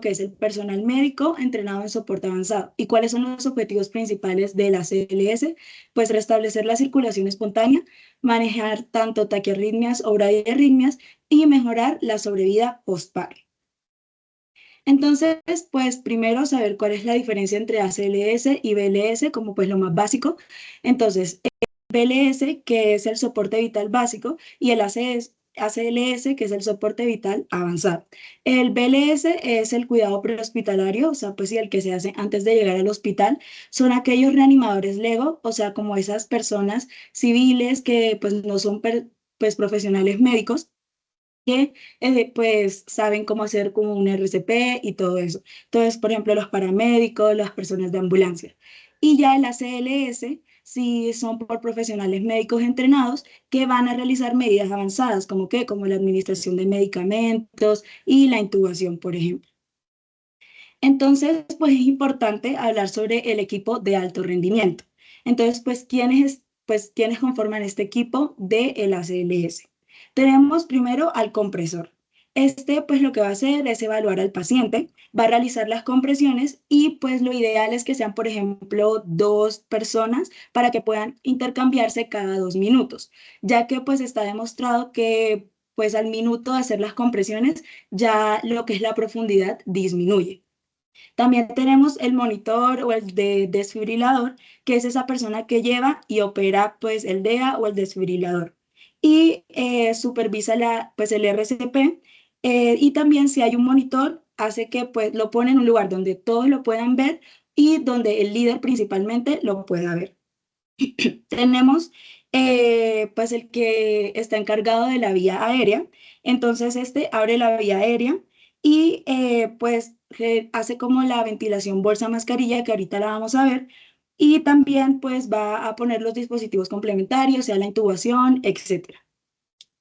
que es el personal médico entrenado en soporte avanzado. ¿Y cuáles son los objetivos principales de la CLS? Pues restablecer la circulación espontánea, manejar tanto taquiarritmias o bradiarritmias y mejorar la sobrevida postparo. Entonces, pues primero saber cuál es la diferencia entre ACLS y BLS, como pues lo más básico. Entonces, BLS, que es el soporte vital básico, y el ACLS, que es el soporte vital avanzado. El BLS es el cuidado prehospitalario, o sea, pues sí, el que se hace antes de llegar al hospital. Son aquellos reanimadores LEGO, o sea, como esas personas civiles que pues no son pues, profesionales médicos que pues saben cómo hacer como un RCP y todo eso. Entonces, por ejemplo, los paramédicos, las personas de ambulancia. Y ya el ACLS, sí son por profesionales médicos entrenados que van a realizar medidas avanzadas, como que, como la administración de medicamentos y la intubación, por ejemplo. Entonces, pues es importante hablar sobre el equipo de alto rendimiento. Entonces, ¿quiénes conforman este equipo del ACLS? Tenemos primero al compresor. Este, pues lo que va a hacer es evaluar al paciente, va a realizar las compresiones y pues lo ideal es que sean, por ejemplo, dos personas para que puedan intercambiarse cada 2 minutos, ya que pues está demostrado que pues al minuto de hacer las compresiones ya lo que es la profundidad disminuye. También tenemos el monitor o el desfibrilador, que es esa persona que lleva y opera pues el DEA o el desfibrilador. Y supervisa pues el RCP. Y también si hay un monitor, hace que pues lo pone en un lugar donde todos lo puedan ver y donde el líder principalmente lo pueda ver. Tenemos pues el que está encargado de la vía aérea. Entonces este abre la vía aérea y pues hace como la ventilación bolsa mascarilla que ahorita la vamos a ver. Y también pues va a poner los dispositivos complementarios, sea la intubación, etcétera.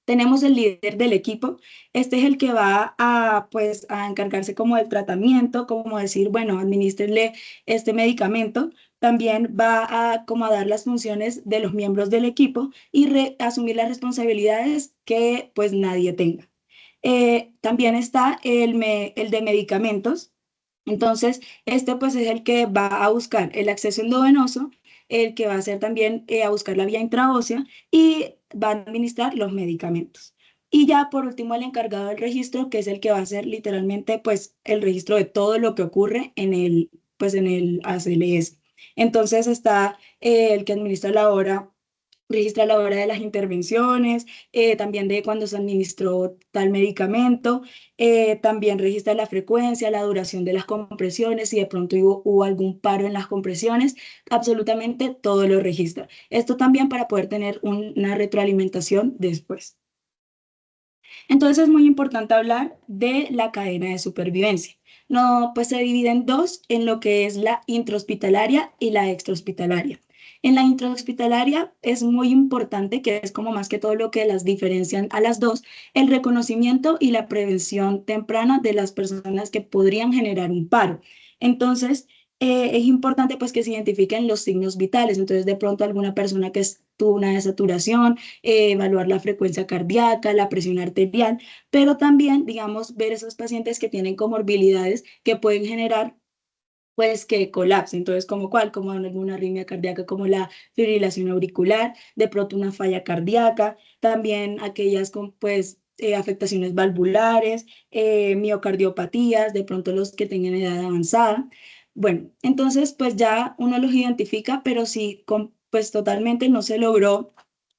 Tenemos el líder del equipo. Este es el que va a, pues, a encargarse como del tratamiento, como decir, bueno, administrenle este medicamento. También va a como a dar las funciones de los miembros del equipo y asumir las responsabilidades que pues nadie tenga. También está el de medicamentos. Entonces, este pues es el que va a buscar el acceso endovenoso, el que va a hacer también a buscar la vía intraósea y va a administrar los medicamentos. Y ya por último el encargado del registro, que es el que va a hacer literalmente pues el registro de todo lo que ocurre pues en el ACLS. Entonces está el que administra la hora, registra la hora de las intervenciones, también de cuando se administró tal medicamento, también registra la frecuencia, la duración de las compresiones, si de pronto hubo algún paro en las compresiones, absolutamente todo lo registra. Esto también para poder tener una retroalimentación después. Entonces es muy importante hablar de la cadena de supervivencia. No, pues se divide en dos, en lo que es la intrahospitalaria y la extrahospitalaria. En la intrahospitalaria es muy importante, que es como más que todo lo que las diferencian a las dos, el reconocimiento y la prevención temprana de las personas que podrían generar un paro. Entonces, es importante pues que se identifiquen los signos vitales. Entonces, de pronto alguna persona que tuvo una desaturación, evaluar la frecuencia cardíaca, la presión arterial, pero también, digamos, ver esos pacientes que tienen comorbilidades que pueden generar pues que colapse. Entonces, ¿como cuál? Como alguna arritmia cardíaca, como la fibrilación auricular, de pronto una falla cardíaca, también aquellas con pues afectaciones valvulares, miocardiopatías, de pronto los que tengan edad avanzada. Bueno, entonces pues ya uno los identifica, pero si pues totalmente no se logró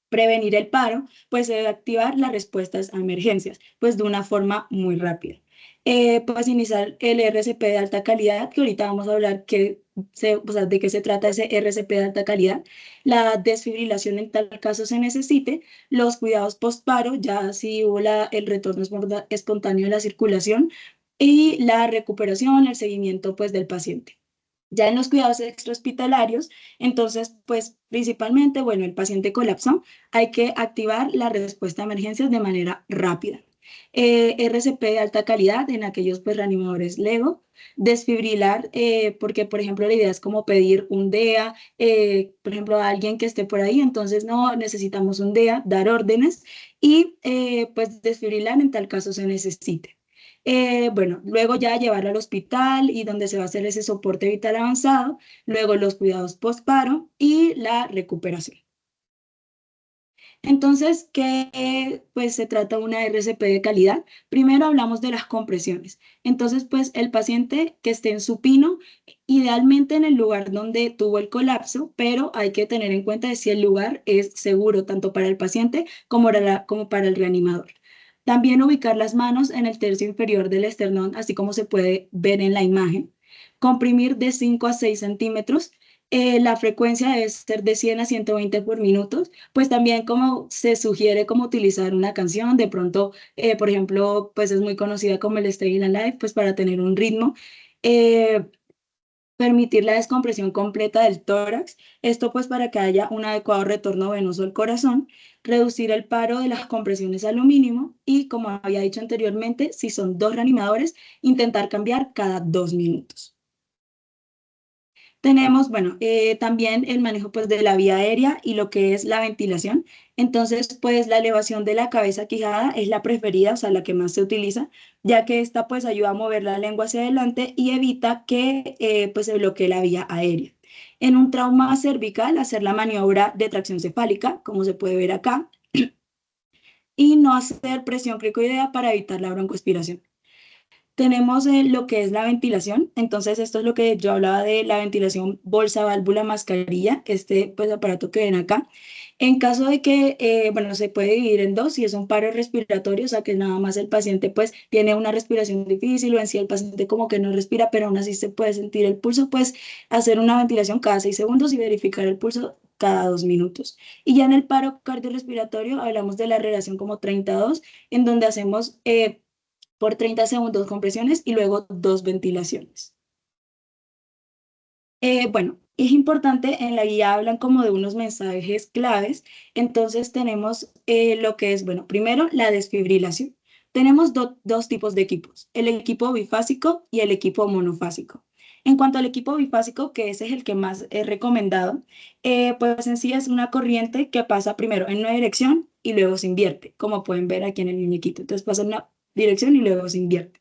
prevenir el paro, pues se debe activar las respuestas a emergencias, pues de una forma muy rápida. Pues iniciar el RCP de alta calidad, que ahorita vamos a hablar o sea, de qué se trata ese RCP de alta calidad, la desfibrilación en tal caso se necesite, los cuidados postparo, ya si hubo el retorno espontáneo de la circulación y la recuperación, el seguimiento pues del paciente. Ya en los cuidados extrahospitalarios, entonces, pues principalmente, bueno, el paciente colapsó, hay que activar la respuesta a emergencias de manera rápida. RCP de alta calidad en aquellos pues, reanimadores LEGO, desfibrilar, porque por ejemplo la idea es como pedir un DEA, por ejemplo a alguien que esté por ahí, entonces no necesitamos un DEA, dar órdenes y pues desfibrilar en tal caso se necesite. Bueno, luego ya llevarlo al hospital y donde se va a hacer ese soporte vital avanzado, luego los cuidados postparo y la recuperación. Entonces, ¿qué pues se trata de una RCP de calidad? Primero hablamos de las compresiones. Entonces, pues el paciente que esté en supino, idealmente en el lugar donde tuvo el colapso, pero hay que tener en cuenta de si el lugar es seguro tanto para el paciente como para el reanimador. También ubicar las manos en el tercio inferior del esternón, así como se puede ver en la imagen. Comprimir de 5 a 6 centímetros. La frecuencia debe ser de 100 a 120 por minuto, pues también como se sugiere como utilizar una canción, de pronto, por ejemplo, pues es muy conocida como el Stay Alive, pues para tener un ritmo. Eh, Permitir la descompresión completa del tórax, esto pues para que haya un adecuado retorno venoso al corazón, reducir el paro de las compresiones a lo mínimo y, como había dicho anteriormente, si son dos reanimadores, intentar cambiar cada 2 minutos. Tenemos, bueno, también el manejo pues de la vía aérea y lo que es la ventilación. Entonces, pues la elevación de la cabeza quijada es la preferida, o sea, la que más se utiliza, ya que esta pues ayuda a mover la lengua hacia adelante y evita que pues se bloquee la vía aérea. En un trauma cervical, hacer la maniobra de tracción cefálica, como se puede ver acá, y no hacer presión cricoidea para evitar la broncoaspiración. Tenemos lo que es la ventilación, entonces esto es lo que yo hablaba de la ventilación bolsa, válvula, mascarilla, este pues aparato que ven acá. En caso de que, bueno, se puede dividir en dos, si es un paro respiratorio, o sea que nada más el paciente pues tiene una respiración difícil o en sí el paciente como que no respira, pero aún así se puede sentir el pulso, pues hacer una ventilación cada 6 segundos y verificar el pulso cada 2 minutos. Y ya en el paro cardiorrespiratorio hablamos de la relación como 32, en donde hacemos por 30 segundos compresiones y luego dos ventilaciones. Bueno, es importante, en la guía hablan como de unos mensajes claves, entonces tenemos lo que es, bueno, primero la desfibrilación. Tenemos dos tipos de equipos, el equipo bifásico y el equipo monofásico. En cuanto al equipo bifásico, que ese es el que más es recomendado, pues en sí es una corriente que pasa primero en una dirección y luego se invierte, como pueden ver aquí en el muñequito. Entonces pasa en una dirección y luego se invierte.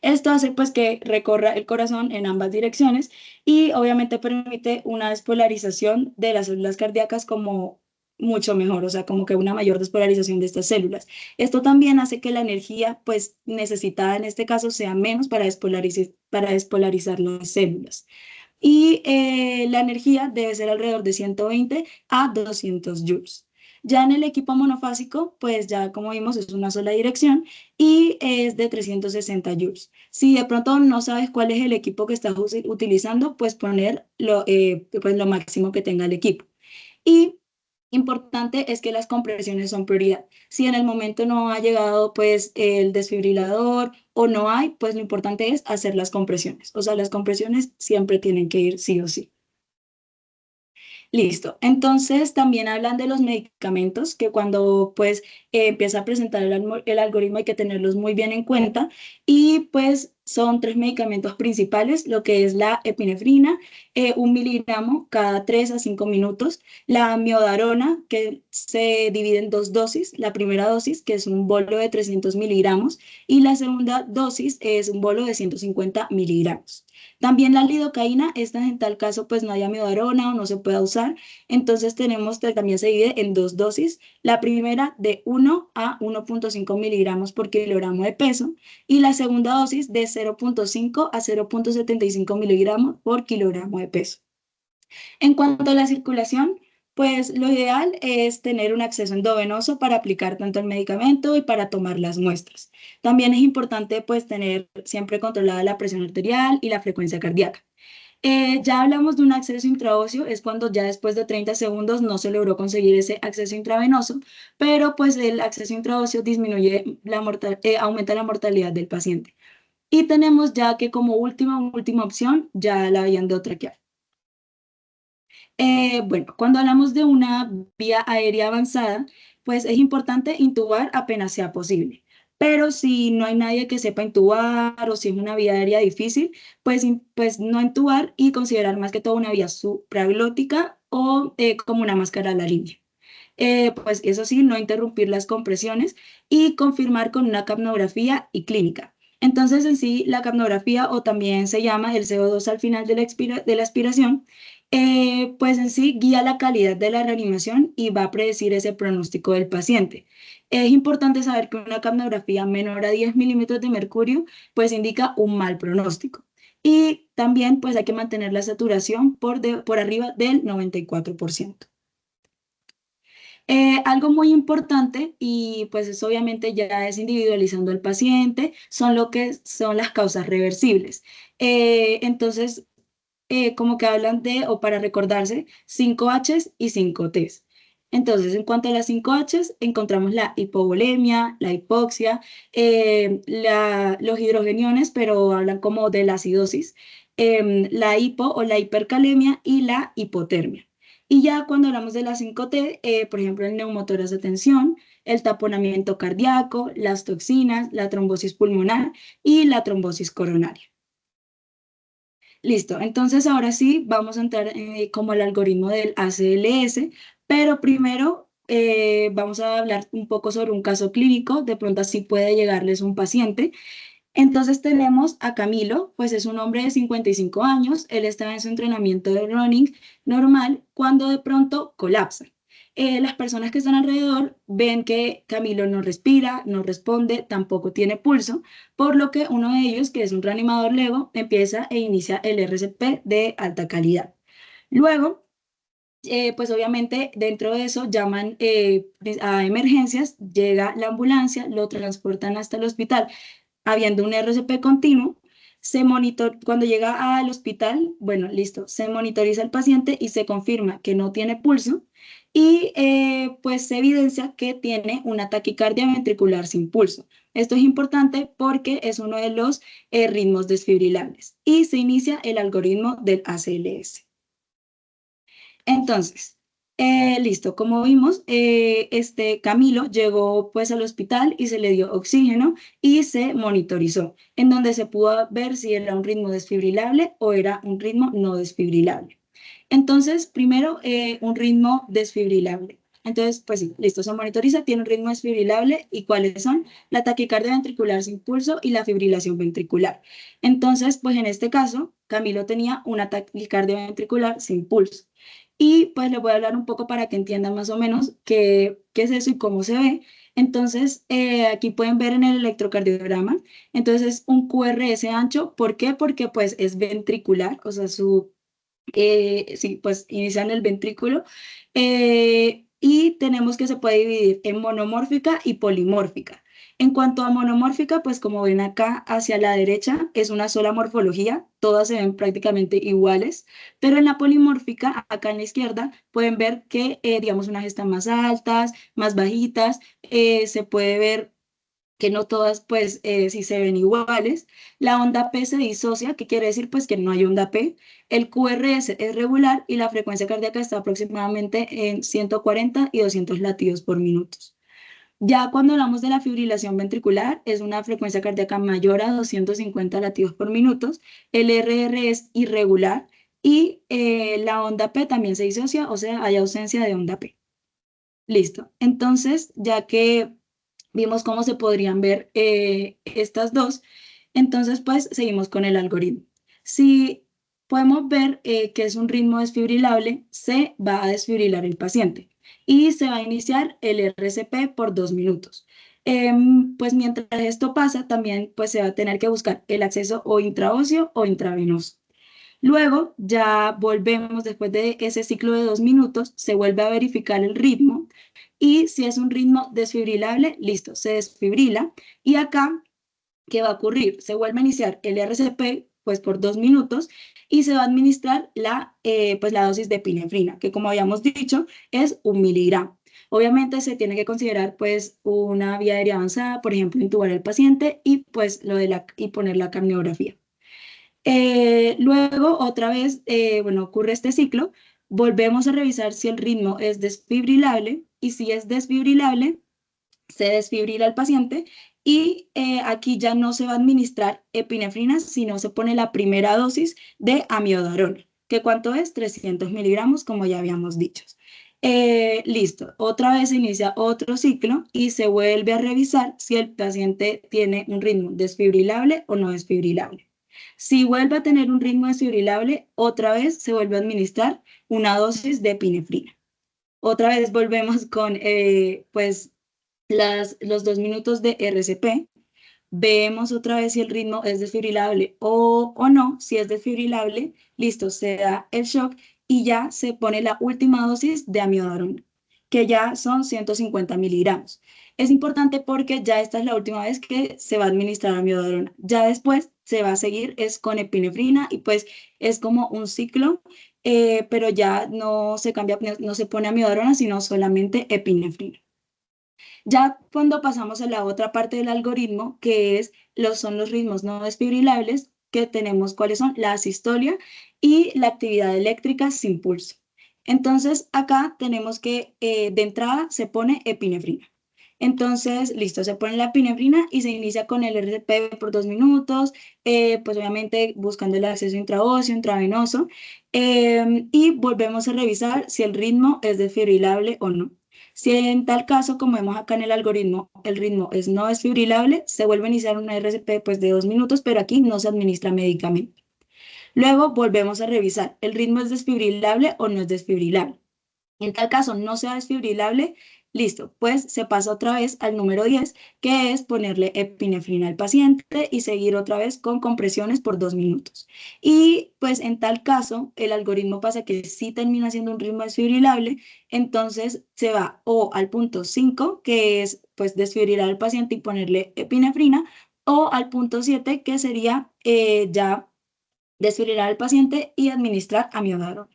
Esto hace pues que recorra el corazón en ambas direcciones y obviamente permite una despolarización de las células cardíacas como mucho mejor, o sea, como que una mayor despolarización de estas células. Esto también hace que la energía pues necesitada en este caso sea menos para despolarizar las células. Y la energía debe ser alrededor de 120 a 200 joules. Ya en el equipo monofásico, pues ya como vimos es una sola dirección y es de 360 joules. Si de pronto no sabes cuál es el equipo que estás utilizando, pues poner pues lo máximo que tenga el equipo. Y importante es que las compresiones son prioridad. Si en el momento no ha llegado pues el desfibrilador o no hay, pues lo importante es hacer las compresiones. O sea, las compresiones siempre tienen que ir sí o sí. Listo. Entonces también hablan de los medicamentos que cuando pues empieza a presentar el algoritmo hay que tenerlos muy bien en cuenta y pues son tres medicamentos principales, lo que es la epinefrina, 1 miligramo cada 3 a 5 minutos, la miodarona que se divide en dos dosis, la primera dosis que es un bolo de 300 miligramos y la segunda dosis es un bolo de 150 miligramos. También la lidocaína, esta en tal caso pues no haya amiodarona o no se pueda usar, entonces tenemos que también se divide en dos dosis, la primera de 1 a 1,5 miligramos por kilogramo de peso y la segunda dosis de 0,5 a 0,75 miligramos por kilogramo de peso. En cuanto a la circulación, pues lo ideal es tener un acceso endovenoso para aplicar tanto el medicamento y para tomar las muestras. También es importante pues tener siempre controlada la presión arterial y la frecuencia cardíaca. Ya hablamos de un acceso intraóseo, es cuando ya después de 30 segundos no se logró conseguir ese acceso intravenoso, pero pues el acceso intraóseo aumenta la mortalidad del paciente. Y tenemos ya que como última opción, ya la vía endotraqueal. Bueno, cuando hablamos de una vía aérea avanzada, pues es importante intubar apenas sea posible. Pero si no hay nadie que sepa intubar o si es una vía aérea difícil, pues, pues no intubar y considerar más que todo una vía supraglótica o como una máscara a la línea. Pues eso sí, no interrumpir las compresiones y confirmar con una capnografía y clínica. Entonces, en sí, la capnografía, o también se llama el CO2 al final de de la expiración, pues en sí guía la calidad de la reanimación y va a predecir ese pronóstico del paciente. Es importante saber que una capnografía menor a 10 milímetros de mercurio, pues indica un mal pronóstico. Y también, pues hay que mantener la saturación por arriba del 94%. Algo muy importante, y pues eso obviamente ya es individualizando al paciente, son lo que son las causas reversibles. Entonces, como que hablan de, o para recordarse, 5 Hs y 5 Ts. Entonces, en cuanto a las 5 Hs, encontramos la hipovolemia, la hipoxia, los hidrogeniones, pero hablan como de la acidosis, la hipo o la hipercalemia y la hipotermia. Y ya cuando hablamos de las 5T, por ejemplo, el neumotórax de tensión, el taponamiento cardíaco, las toxinas, la trombosis pulmonar y la trombosis coronaria. Listo, entonces ahora sí vamos a entrar como al algoritmo del ACLS, pero primero vamos a hablar un poco sobre un caso clínico, de pronto así puede llegarles un paciente. Entonces tenemos a Camilo, pues es un hombre de 55 años, él estaba en su entrenamiento de running normal cuando de pronto colapsa. Las personas que están alrededor ven que Camilo no respira, no responde, tampoco tiene pulso, por lo que uno de ellos, que es un reanimador Lego, empieza e inicia el RCP de alta calidad. Luego, pues obviamente dentro de eso llaman a emergencias, llega la ambulancia, lo transportan hasta el hospital habiendo un RCP continuo, cuando llega al hospital, bueno, listo, se monitoriza el paciente y se confirma que no tiene pulso y pues se evidencia que tiene una taquicardia ventricular sin pulso. Esto es importante porque es uno de los ritmos desfibrilables y se inicia el algoritmo del ACLS. Entonces, listo, como vimos, este Camilo llegó pues al hospital y se le dio oxígeno y se monitorizó, en donde se pudo ver si era un ritmo desfibrilable o era un ritmo no desfibrilable. Entonces, primero, un ritmo desfibrilable. Entonces, pues sí, listo, se monitoriza, tiene un ritmo desfibrilable. ¿Y cuáles son? La taquicardia ventricular sin pulso y la fibrilación ventricular. Entonces, pues en este caso, Camilo tenía una taquicardia ventricular sin pulso. Y pues les voy a hablar un poco para que entiendan más o menos qué es eso y cómo se ve. Entonces, aquí pueden ver en el electrocardiograma, entonces es un QRS ancho. ¿Por qué? Porque pues es ventricular, o sea, sí, pues inicia en el ventrículo. Y tenemos que se puede dividir en monomórfica y polimórfica. En cuanto a monomórfica, pues como ven acá hacia la derecha es una sola morfología, todas se ven prácticamente iguales, pero en la polimórfica, acá en la izquierda, pueden ver que, digamos, unas están más altas, más bajitas, se puede ver que no todas, pues, si se ven iguales. La onda P se disocia, ¿qué quiere decir? Pues que no hay onda P. El QRS es regular y la frecuencia cardíaca está aproximadamente en 140 y 200 latidos por minuto. Ya cuando hablamos de la fibrilación ventricular, es una frecuencia cardíaca mayor a 250 latidos por minuto. El RR es irregular y la onda P también se disocia, o sea, hay ausencia de onda P. Listo. Entonces, ya que vimos cómo se podrían ver estas dos, entonces pues seguimos con el algoritmo. Si podemos ver que es un ritmo desfibrilable, se va a desfibrilar el paciente y se va a iniciar el RCP por 2 minutos. Pues mientras esto pasa, también pues se va a tener que buscar el acceso o intraóseo o intravenoso. Luego ya volvemos, después de ese ciclo de 2 minutos, se vuelve a verificar el ritmo y si es un ritmo desfibrilable, listo, se desfibrila. Y acá, ¿qué va a ocurrir? Se vuelve a iniciar el RCP pues por 2 minutos y se va a administrar pues la dosis de epinefrina, que como habíamos dicho es 1 miligramo. Obviamente se tiene que considerar pues una vía aérea avanzada, por ejemplo, intubar al paciente y pues y poner la capnografía. Luego, otra vez, bueno, ocurre este ciclo, volvemos a revisar si el ritmo es desfibrilable y si es desfibrilable, se desfibrila el paciente y aquí ya no se va a administrar epinefrina, sino se pone la primera dosis de amiodarona, que cuánto es 300 miligramos, como ya habíamos dicho. Listo, otra vez se inicia otro ciclo y se vuelve a revisar si el paciente tiene un ritmo desfibrilable o no desfibrilable. Si vuelve a tener un ritmo desfibrilable, otra vez se vuelve a administrar una dosis de epinefrina. Otra vez volvemos con pues los 2 minutos de RCP. Vemos otra vez si el ritmo es desfibrilable o no. Si es desfibrilable, listo, se da el shock y ya se pone la última dosis de amiodarona, que ya son 150 miligramos. Es importante porque ya esta es la última vez que se va a administrar amiodarona. Ya después se va a seguir es con epinefrina y pues es como un ciclo, pero ya no se cambia, no se pone amiodarona, sino solamente epinefrina. Ya cuando pasamos a la otra parte del algoritmo, que son los ritmos no desfibrilables, que tenemos cuáles son la asistolia y la actividad eléctrica sin pulso. Entonces, acá tenemos que de entrada se pone epinefrina. Entonces, listo, se pone la epinefrina y se inicia con el RCP por 2 minutos, pues obviamente buscando el acceso intraóseo, intravenoso, y volvemos a revisar si el ritmo es desfibrilable o no. Si en tal caso, como vemos acá en el ritmo es no desfibrilable, se vuelve a iniciar una RCP pues, de 2 minutos, pero aquí no se administra medicamento. Luego volvemos a revisar, ¿el ritmo es desfibrilable o no es desfibrilable? En tal caso no sea desfibrilable, listo, pues se pasa otra vez al número 10, que es ponerle epinefrina al paciente y seguir otra vez con compresiones por 2 minutos. Y pues en tal caso, el algoritmo pasa que sí termina siendo un ritmo desfibrilable, entonces se va o al punto 5, que es pues desfibrilar al paciente y ponerle epinefrina, o al punto 7, que sería ya desfibrilar al paciente y administrar amiodarona.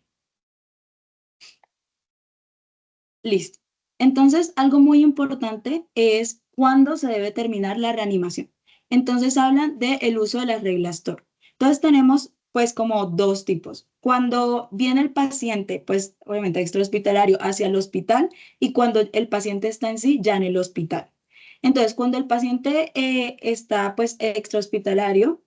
Listo. Entonces, algo muy importante es cuándo se debe terminar la reanimación. Entonces, hablan del uso de las reglas TOR. Entonces, tenemos pues como dos tipos. Cuando viene el paciente, pues obviamente extrahospitalario hacia el hospital y cuando el paciente está en sí ya en el hospital. Entonces, cuando el paciente está pues extrahospitalario,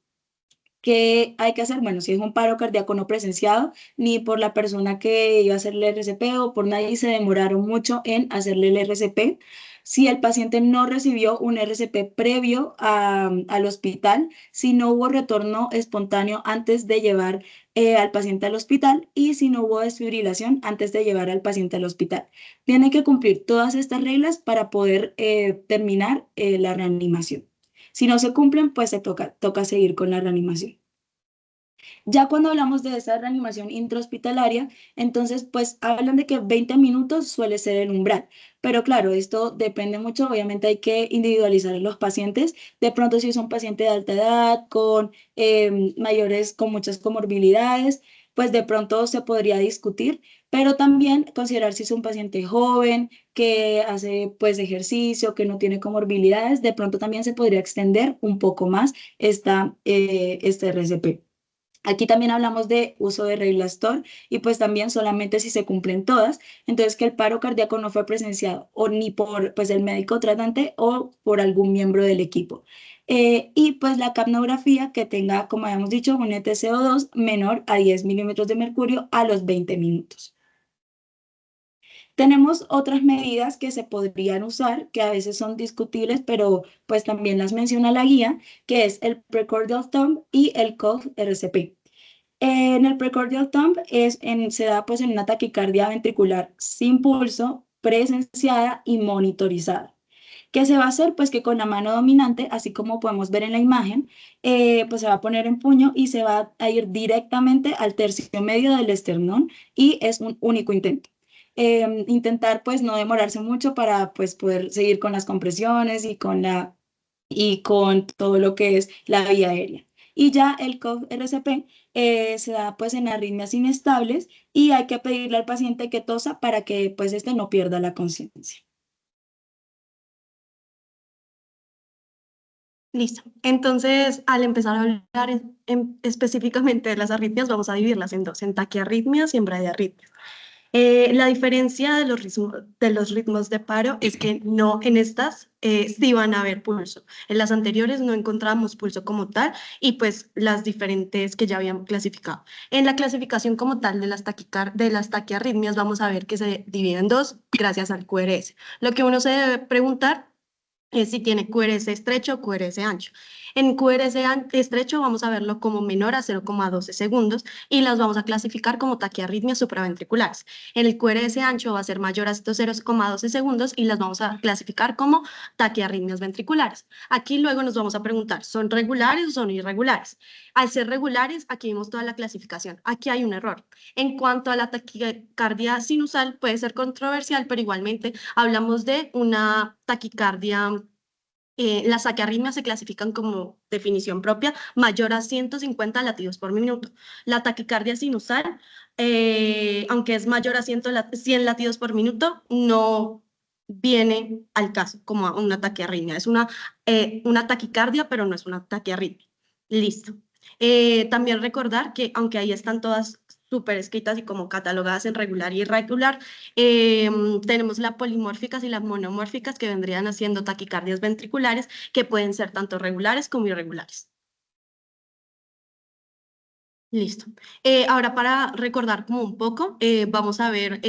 ¿qué hay que hacer? Bueno, si es un paro cardíaco no presenciado, ni por la persona que iba a hacerle el RCP o por nadie se demoraron mucho en hacerle el RCP. Si el paciente no recibió un RCP previo al hospital, si no hubo retorno espontáneo antes de llevar al paciente al hospital y si no hubo desfibrilación antes de llevar al paciente al hospital. Tiene que cumplir todas estas reglas para poder terminar la reanimación. Si no se cumplen, pues se toca seguir con la reanimación. Ya cuando hablamos de esa reanimación intrahospitalaria, entonces pues hablan de que 20 minutos suele ser el umbral, pero claro, esto depende mucho, obviamente hay que individualizar a los pacientes, de pronto si es un paciente de alta edad, con mayores, con muchas comorbilidades, pues de pronto se podría discutir, pero también considerar si es un paciente joven, que hace pues ejercicio, que no tiene comorbilidades, de pronto también se podría extender un poco más este RCP. Aquí también hablamos de uso de reglas TOR y pues también solamente si se cumplen todas, entonces que el paro cardíaco no fue presenciado o ni por pues el médico tratante o por algún miembro del equipo. Y pues la capnografía que tenga, como habíamos dicho, un ETCO2 menor a 10 milímetros de mercurio a los 20 minutos. Tenemos otras medidas que se podrían usar, que a veces son discutibles, pero pues también las menciona la guía, que es el precordial thumb y el COG-RCP. En el precordial thumb se da pues en una taquicardia ventricular sin pulso, presenciada y monitorizada. ¿Qué se va a hacer? Pues que con la mano dominante, así como podemos ver en la imagen, pues se va a poner en puño y se va a ir directamente al tercio medio del esternón y es un único intento. Intentar pues no demorarse mucho para pues poder seguir con las compresiones y con todo lo que es la vía aérea. Y ya el COV-RCP se da pues en arritmias inestables y hay que pedirle al paciente que tosa para que pues este no pierda la conciencia. Listo. Entonces, al empezar a hablar específicamente de las arritmias, vamos a dividirlas en dos, en taquiarritmias y en bradiarritmias. La diferencia de los ritmos de paro es que no en estas sí van a haber pulso. En las anteriores no encontramos pulso como tal y pues las diferentes que ya habían clasificado. En la clasificación como tal de de las taquiarritmias vamos a ver que se divide en dos gracias al QRS. Lo que uno se debe preguntar es si tiene QRS estrecho o QRS ancho. En QRS estrecho vamos a verlo como menor a 0,12 segundos y las vamos a clasificar como taquiarritmias supraventriculares. En el QRS ancho va a ser mayor a estos 0,12 segundos y las vamos a clasificar como taquiarritmias ventriculares. Aquí luego nos vamos a preguntar, ¿son regulares o son irregulares? Al ser regulares, aquí vemos toda la clasificación. Aquí hay un error. En cuanto a la taquicardia sinusal, puede ser controversial, pero igualmente hablamos de una taquicardia. Las taquiarritmias se clasifican como definición propia mayor a 150 latidos por minuto. La taquicardia sinusal, aunque es mayor a 100 latidos por minuto, no viene al caso como una taquiarritmia. Es una taquicardia, pero no es una taquiarritmia. Listo. También recordar que aunque ahí están todas súper escritas y como catalogadas en regular y irregular, tenemos las polimórficas y las monomórficas que vendrían haciendo taquicardias ventriculares que pueden ser tanto regulares como irregulares. Listo. Ahora para recordar como un poco, vamos a ver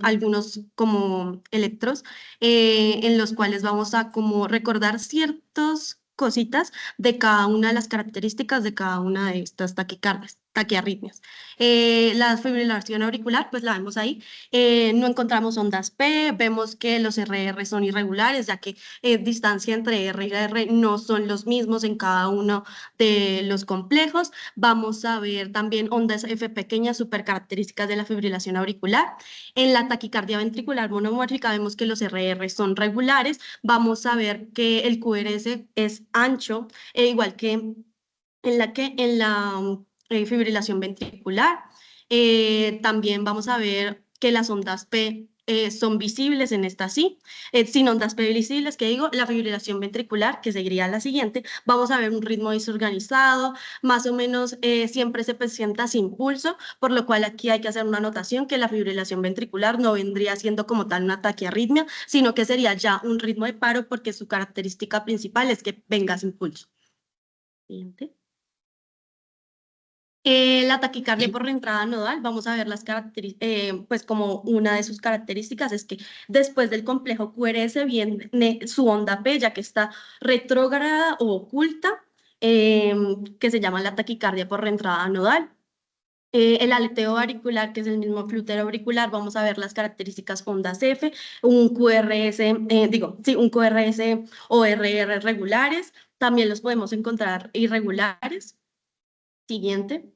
algunos como electros en los cuales vamos a como recordar ciertas cositas de cada una de las características de cada una de estas taquicardias, taquiarritmias. La fibrilación auricular, pues la vemos ahí. No encontramos ondas P, vemos que los RR son irregulares, ya que distancia entre R y R no son los mismos en cada uno de los complejos. Vamos a ver también ondas F pequeñas, súper características de la fibrilación auricular. En la taquicardia ventricular monomórfica vemos que los RR son regulares. Vamos a ver que el QRS es ancho, igual que en la fibrilación ventricular. También vamos a ver que las ondas P son visibles en esta sí, sin ondas P visibles, que digo, la fibrilación ventricular, que seguiría la siguiente, vamos a ver un ritmo desorganizado, más o menos siempre se presenta sin pulso, por lo cual aquí hay que hacer una anotación que la fibrilación ventricular no vendría siendo como tal una taquiarritmia, sino que sería ya un ritmo de paro porque su característica principal es que venga sin pulso. Siguiente. La taquicardia por reentrada nodal, vamos a ver las características, pues como una de sus características es que después del complejo QRS viene su onda P, ya que está retrógrada o oculta, que se llama la taquicardia por reentrada nodal. El aleteo auricular, que es el mismo flútero auricular, vamos a ver las características ondas F, un QRS, sí, un QRS o RR regulares, también los podemos encontrar irregulares. Siguiente.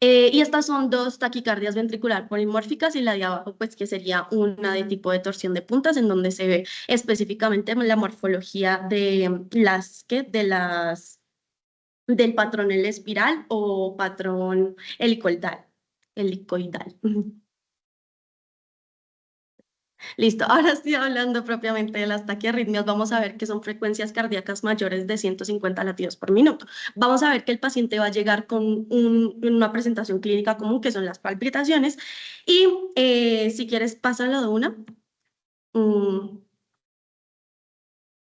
Y estas son dos taquicardias ventricular polimórficas y la de abajo, pues que sería una de tipo de torsión de puntas, en donde se ve específicamente la morfología de del patrón el espiral o patrón helicoidal. Helicoidal. Listo, ahora estoy hablando propiamente de las taquiarritmias. Vamos a ver que son frecuencias cardíacas mayores de 150 latidos por minuto. Vamos a ver que el paciente va a llegar con una presentación clínica común, que son las palpitaciones. Y si quieres, pásalo de una. Mm,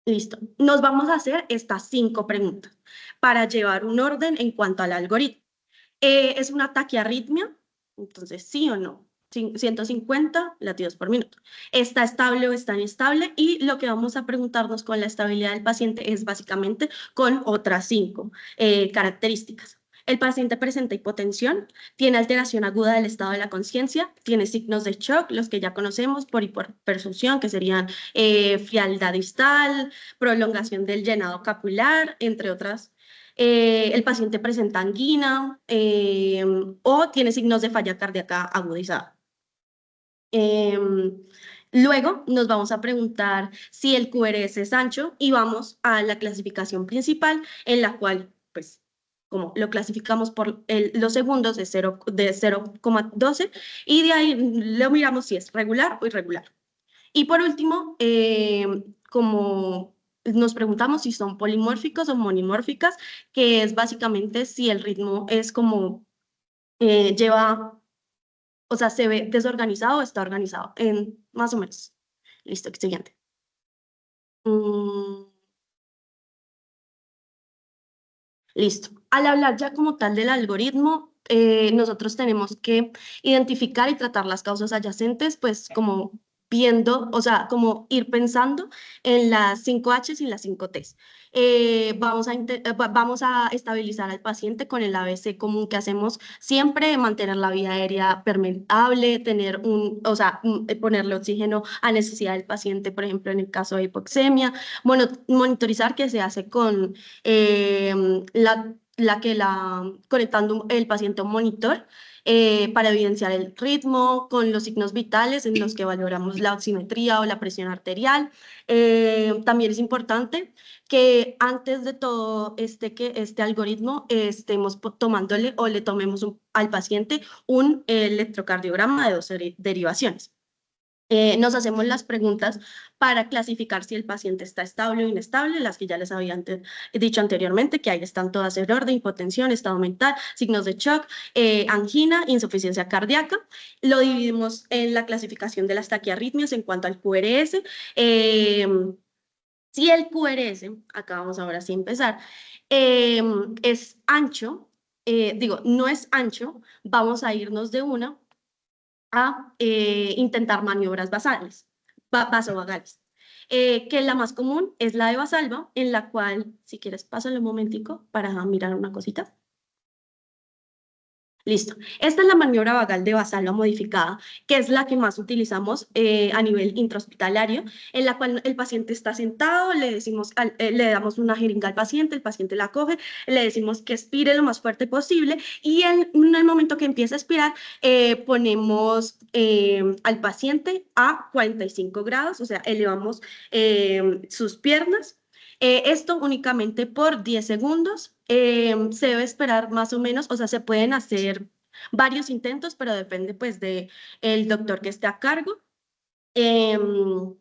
listo. Nos vamos a hacer estas 5 preguntas para llevar un orden en cuanto al algoritmo. ¿Es una taquiarritmia? Entonces, sí o no. 150 latidos por minuto. ¿Está estable o está inestable? Y lo que vamos a preguntarnos con la estabilidad del paciente es básicamente con otras 5 características. El paciente presenta hipotensión, tiene alteración aguda del estado de la conciencia, tiene signos de shock, los que ya conocemos por hiperperfusión, que serían frialdad distal, prolongación del llenado capilar, entre otras. El paciente presenta angina o tiene signos de falla cardíaca agudizada. Luego nos vamos a preguntar si el QRS es ancho y vamos a la clasificación principal en la cual, pues, como lo clasificamos por los segundos de 0,12 y de ahí lo miramos si es regular o irregular. Y por último, como nos preguntamos si son polimórficos o monimórficas, que es básicamente si el ritmo es como lleva, o sea, se ve desorganizado o está organizado, más o menos. Listo, siguiente. Mm, listo. Al hablar ya como tal del algoritmo, nosotros tenemos que identificar y tratar las causas adyacentes, pues como viendo, o sea, como ir pensando en las 5 H's y las 5 T's. Vamos a estabilizar al paciente con el ABC común que hacemos siempre, mantener la vía aérea permeable, tener o sea, ponerle oxígeno a necesidad del paciente, por ejemplo, en el caso de hipoxemia, monitorizar que se hace con conectando el paciente a un monitor para evidenciar el ritmo con los signos vitales en los que valoramos la oximetría o la presión arterial. También es importante que antes de todo que este algoritmo estemos tomándole o le tomemos al paciente un electrocardiograma de 2 derivaciones. Nos hacemos las preguntas para clasificar si el paciente está estable o inestable, las que ya les había dicho anteriormente, que ahí están todas en orden: hipotensión, estado mental, signos de shock, angina, insuficiencia cardíaca. Lo dividimos en la clasificación de las taquiarritmias en cuanto al QRS. Si el QRS, acá vamos ahora sí a empezar, es ancho, no es ancho, vamos a irnos de una a intentar maniobras basales, vasovagales. Que la más común es la de Valsalva, en la cual, si quieres, pásale un momentico para mirar una cosita. Listo. Esta es la maniobra vagal de Valsalva modificada, que es la que más utilizamos a nivel intrahospitalario, en la cual el paciente está sentado, le damos una jeringa al paciente, el paciente la coge, le decimos que expire lo más fuerte posible y en el momento que empieza a expirar, ponemos al paciente a 45 grados, o sea, elevamos sus piernas. Esto únicamente por 10 segundos. Se debe esperar más o menos, o sea, se pueden hacer varios intentos, pero depende pues de el doctor que esté a cargo. Em,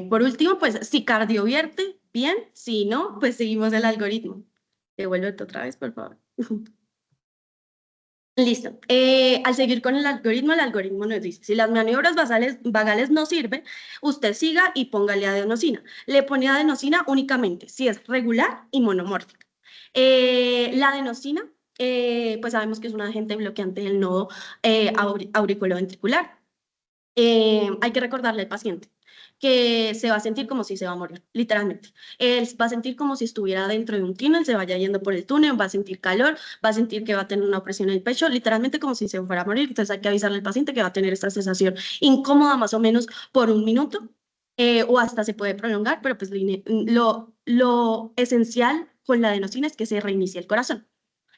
por último, pues si cardiovierte, bien; si no, pues seguimos el algoritmo. Devuélvete otra vez, por favor. Listo. Al seguir con el algoritmo nos dice: si las maniobras vagales no sirven, usted siga y póngale adenosina. Le pone adenosina únicamente si es regular y monomórfica. La adenosina, pues sabemos que es un agente bloqueante del nodo auriculoventricular. Hay que recordarle al paciente que se va a sentir como si se va a morir, literalmente. Él va a sentir como si estuviera dentro de un túnel, se vaya yendo por el túnel, va a sentir calor, va a sentir que va a tener una opresión en el pecho, literalmente como si se fuera a morir. Entonces hay que avisarle al paciente que va a tener esta sensación incómoda más o menos por 1 minuto, o hasta se puede prolongar, pero pues lo esencial con la adenosina es que se reinicie el corazón.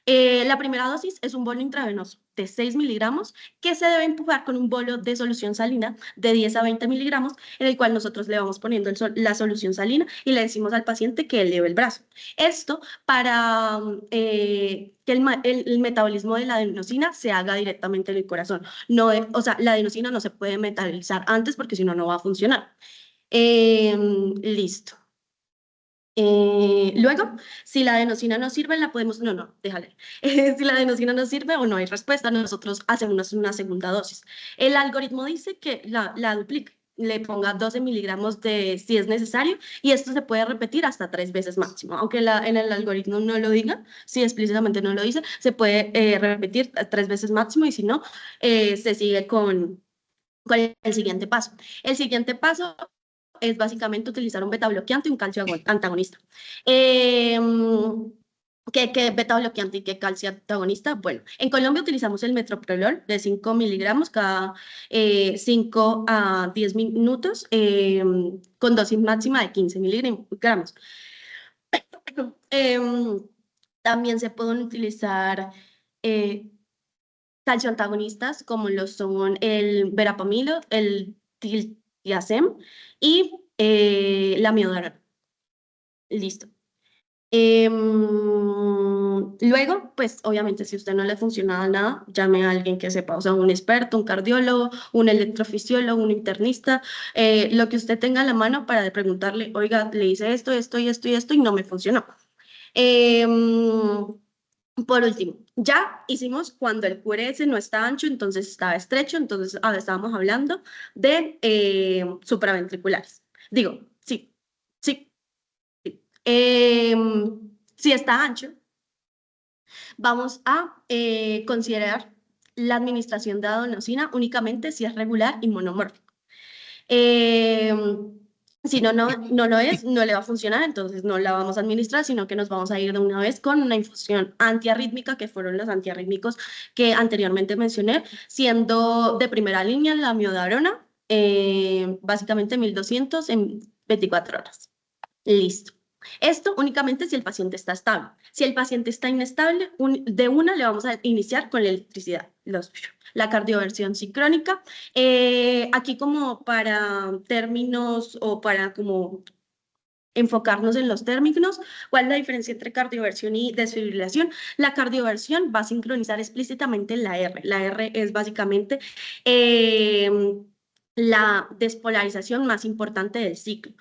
La primera dosis es un bolo intravenoso de 6 miligramos que se debe empujar con un bolo de solución salina de 10 a 20 miligramos, en el cual nosotros le vamos poniendo la solución salina y le decimos al paciente que eleve el brazo. Esto para que el metabolismo de la adenosina se haga directamente en el corazón. No, o sea, la adenosina no se puede metabolizar antes porque si no, no va a funcionar. Listo. Luego, si la adenosina no sirve, la podemos, no, déjale. Si la adenosina no sirve o no hay respuesta, nosotros hacemos una segunda dosis. El algoritmo dice que la duplique, le ponga 12 miligramos si es necesario, y esto se puede repetir hasta 3 veces máximo. Aunque en el algoritmo no lo diga, si explícitamente no lo dice, se puede repetir 3 veces máximo, y si no, se sigue con el siguiente paso. El siguiente paso es básicamente utilizar un beta bloqueante y un calcio antagonista. ¿Qué beta bloqueante y qué calcio antagonista? Bueno, en Colombia utilizamos el metoprolol de 5 miligramos cada 5 a 10 minutos, con dosis máxima de 15 miligramos. También se pueden utilizar calcio antagonistas como lo son el verapamilo, el tiltiazem y la miodarona. Listo. Luego, pues obviamente si a usted no le funciona nada, llame a alguien que sepa, o sea, un experto, un cardiólogo, un electrofisiólogo, un internista, lo que usted tenga a la mano para preguntarle: oiga, le hice esto, esto y esto y esto y no me funcionó. Por último, ya hicimos cuando el QRS no está ancho, entonces estaba estrecho, entonces estábamos hablando de supraventriculares. Digo, sí, sí, sí. Si está ancho, vamos a considerar la administración de adenosina únicamente si es regular y monomórfico. Eh, si no lo es, no le va a funcionar, entonces no la vamos a administrar, sino que nos vamos a ir de una vez con una infusión antiarrítmica, que fueron los antiarrítmicos que anteriormente mencioné, siendo de primera línea la miodarona, básicamente 1200 en 24 horas. Listo. Esto únicamente si el paciente está estable. Si el paciente está inestable, de una le vamos a iniciar con la electricidad, la cardioversión sincrónica. Aquí como para términos o para como enfocarnos en los términos, ¿cuál es la diferencia entre cardioversión y desfibrilación? La cardioversión va a sincronizar explícitamente la R. La R es básicamente la despolarización más importante del ciclo.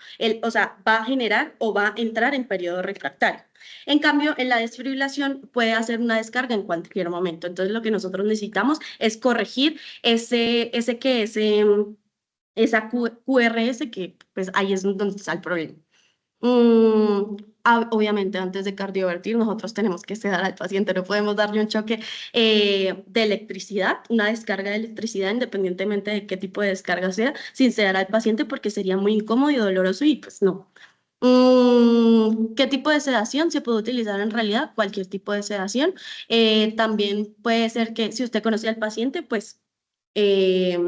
O sea, va a generar o va a entrar en periodo refractario. En cambio, en la desfibrilación puede hacer una descarga en cualquier momento. Entonces, lo que nosotros necesitamos es corregir esa QRS que pues ahí es donde está el problema. Obviamente, antes de cardiovertir, nosotros tenemos que sedar al paciente, no podemos darle un choque de electricidad, una descarga de electricidad, independientemente de qué tipo de descarga sea, sin sedar al paciente porque sería muy incómodo y doloroso y pues no. ¿Qué tipo de sedación se puede utilizar en realidad? Cualquier tipo de sedación. También puede ser que si usted conoce al paciente, pues eh,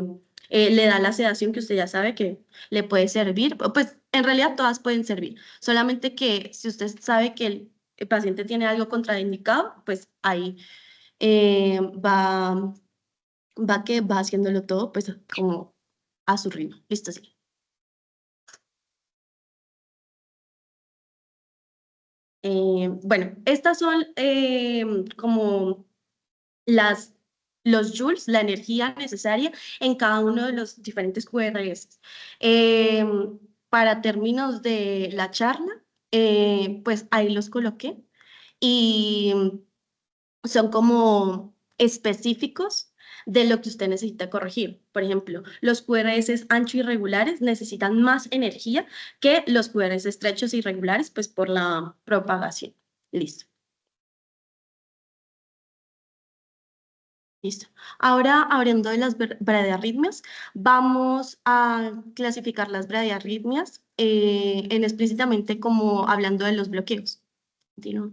le da la sedación que usted ya sabe que le puede servir. Pues en realidad todas pueden servir. Solamente que si usted sabe que el paciente tiene algo contraindicado, pues ahí va haciéndolo todo pues como a su ritmo. Listo, sí. Bueno, estas son como los joules, la energía necesaria en cada uno de los diferentes QRS. Para términos de la charla, pues ahí los coloqué y son como específicos de lo que usted necesita corregir. Por ejemplo, los QRS ancho irregulares necesitan más energía que los QRS estrechos irregulares, pues por la propagación. Listo. Listo. Ahora, hablando de las bradiarritmias, vamos a clasificar las bradiarritmias en explícitamente como hablando de los bloqueos. Continúo.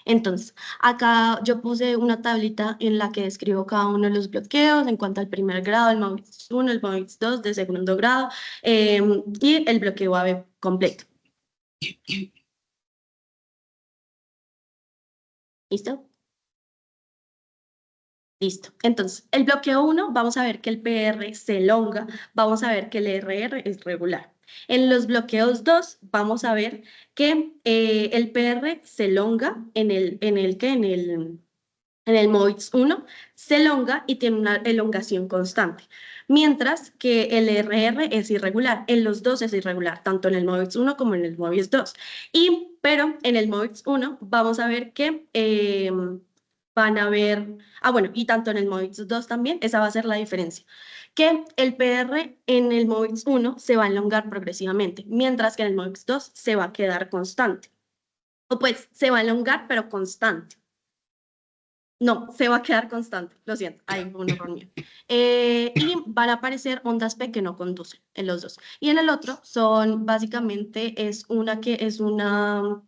Entonces, acá yo puse una tablita en la que describo cada uno de los bloqueos en cuanto al primer grado, el MOVIX 1, el MOVIX 2 de segundo grado y el bloqueo AB completo. ¿Listo? Listo. Entonces, el bloqueo 1, vamos a ver que el PR se elonga, vamos a ver que el RR es regular. En los bloqueos 2, vamos a ver que el PR se elonga en el MOVIX 1 se elonga y tiene una elongación constante, mientras que el RR es irregular. En los dos es irregular, tanto en el MOVIX 1 como en el MOVIX 2. Pero en el MOVIX 1 vamos a ver que van a ver, bueno, y tanto en el MOVIX 2 también, esa va a ser la diferencia, que el PR en el MOVIX 1 se va a elongar progresivamente, mientras que en el MOVIX 2 se va a quedar constante. O pues se va a elongar, pero constante. No, se va a quedar constante, lo siento, ahí fue un error mío. Y van a aparecer ondas P que no conducen en los dos. Y en el otro son, básicamente, es una